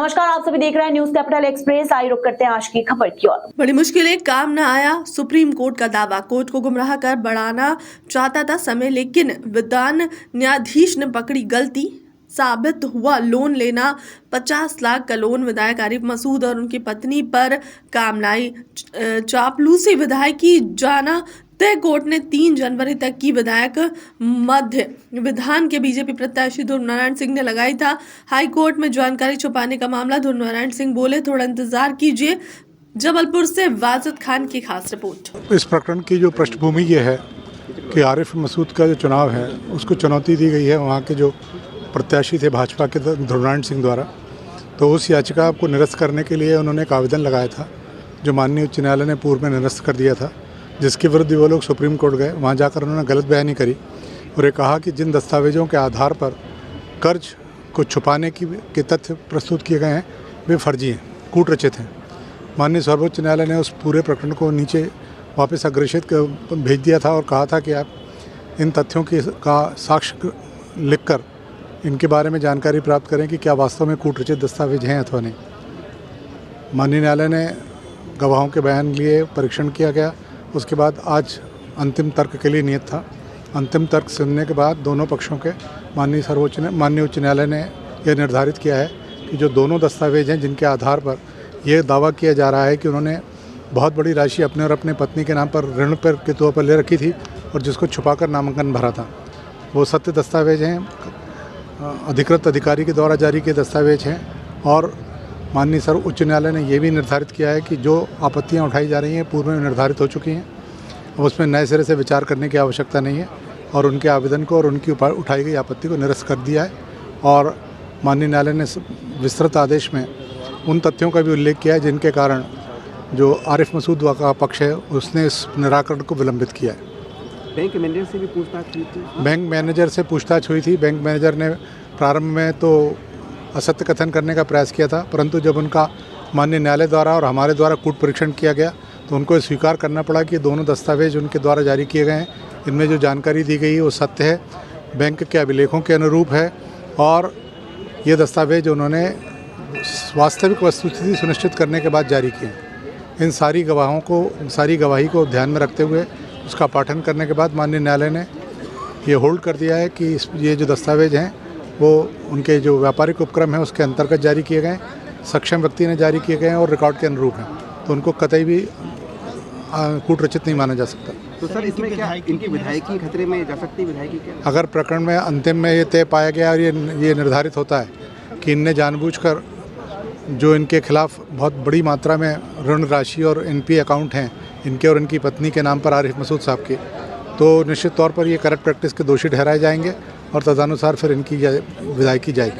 नमस्कार, आप सभी देख रहे हैं न्यूज कैपिटल एक्सप्रेस। आइए रुक करते हैं आज की खबर की ओर। बड़ी मुश्किलें काम न आया, सुप्रीम कोर्ट का दावा। कोर्ट को गुमराह कर बढ़ाना चाहता था समय, लेकिन विधान न्यायाधीश ने पकड़ी गलती। साबित हुआ लोन लेना 50 लाख का लोन विधायक आरिफ मसूद और उनकी पत्नी पर काम न आई। चापलूसी विधायक की जाना तय। कोर्ट ने 3 जनवरी तक की विधायक मध्य विधान के बीजेपी प्रत्याशी ध्रुव नारायण सिंह ने लगाई था। हाई कोर्ट में जानकारी छुपाने का मामला। ध्रुव नारायण सिंह बोले, थोड़ा इंतजार कीजिए। जबलपुर से वाजिद खान की खास रिपोर्ट। इस प्रकरण की जो पृष्ठभूमि ये है कि आरिफ मसूद का जो चुनाव है उसको चुनौती दी गई है वहाँ के जो प्रत्याशी थे भाजपा के ध्रुव नारायण सिंह द्वारा। तो उस याचिका को निरस्त करने के लिए उन्होंने एक आवेदन लगाया था जो माननीय उच्च न्यायालय ने पूर्व में निरस्त कर दिया था, जिसके विरुद्ध वो लोग सुप्रीम कोर्ट गए। वहाँ जाकर उन्होंने गलत बयानी करी और ये कहा कि जिन दस्तावेजों के आधार पर कर्ज को छुपाने के तथ्य प्रस्तुत किए गए हैं वे फर्जी हैं, कूट रचित हैं। माननीय सर्वोच्च न्यायालय ने उस पूरे प्रकरण को नीचे वापस अग्रेषित भेज दिया था और कहा था कि आप इन तथ्यों का साक्ष्य लिखकर इनके बारे में जानकारी प्राप्त करें कि क्या वास्तव में कूट रचित दस्तावेज हैं अथवा नहीं। माननीय न्यायालय ने गवाहों के बयान लिए, परीक्षण किया गया। उसके बाद आज अंतिम तर्क के लिए नियत था। अंतिम तर्क सुनने के बाद दोनों पक्षों के माननीय उच्च न्यायालय ने यह निर्धारित किया है कि जो दोनों दस्तावेज हैं जिनके आधार पर यह दावा किया जा रहा है कि उन्होंने बहुत बड़ी राशि अपने और अपने पत्नी के नाम पर ऋण पर के तौर पर ले रखी थी और जिसको छुपाकर नामांकन भरा था, वो सत्य दस्तावेज हैं, अधिकृत अधिकारी के द्वारा जारी किए दस्तावेज हैं। और माननीय सर्वोच्च उच्च न्यायालय ने यह भी निर्धारित किया है कि जो आपत्तियां उठाई जा रही हैं पूर्व में निर्धारित हो चुकी हैं, अब उसमें नए सिरे से विचार करने की आवश्यकता नहीं है और उनके आवेदन को और उनकी उठाई गई आपत्ति को निरस्त कर दिया है। और माननीय न्यायालय ने विस्तृत आदेश में उन तथ्यों का भी उल्लेख किया है जिनके कारण जो आरिफ मसूद का पक्ष है उसने इस निराकरण को विलंबित किया है। बैंक मैनेजर से भी पूछताछ हुई थी? बैंक मैनेजर से पूछताछ हुई थी। बैंक मैनेजर ने प्रारंभ में तो असत्य कथन करने का प्रयास किया था, परंतु जब उनका माननीय न्यायालय द्वारा और हमारे द्वारा कूट परीक्षण किया गया तो उनको स्वीकार करना पड़ा कि दोनों दस्तावेज उनके द्वारा जारी किए गए हैं, इनमें जो जानकारी दी गई है वो सत्य है, बैंक के अभिलेखों के अनुरूप है और ये दस्तावेज उन्होंने वास्तविक वस्तुस्थिति सुनिश्चित करने के बाद जारी किए। इन सारी गवाही को ध्यान में रखते हुए उसका पाठन करने के बाद माननीय न्यायालय ने ये होल्ड कर दिया है कि ये जो दस्तावेज हैं वो उनके जो व्यापारिक उपक्रम है उसके अंतर्गत जारी किए गए, सक्षम व्यक्ति ने जारी किए गए और रिकॉर्ड के अनुरूप हैं, तो उनको कतई भी कूट रचित नहीं माना जा सकता। तो सर इसमें क्या इनकी विधायकी खतरे में जा सकती है? विधायकी क्या अगर प्रकरण में अंतिम में ये तय पाया गया और ये निर्धारित होता है कि इनने जानबूझकर जो इनके खिलाफ बहुत बड़ी मात्रा में ऋण राशि और एनपी अकाउंट हैं इनके और इनकी पत्नी के नाम पर आरिफ मसूद साहब के, तो निश्चित तौर पर ये करप्ट प्रैक्टिस के दोषी ठहराए जाएंगे और तदनुसार फिर इनकी विधायकी जाएगी।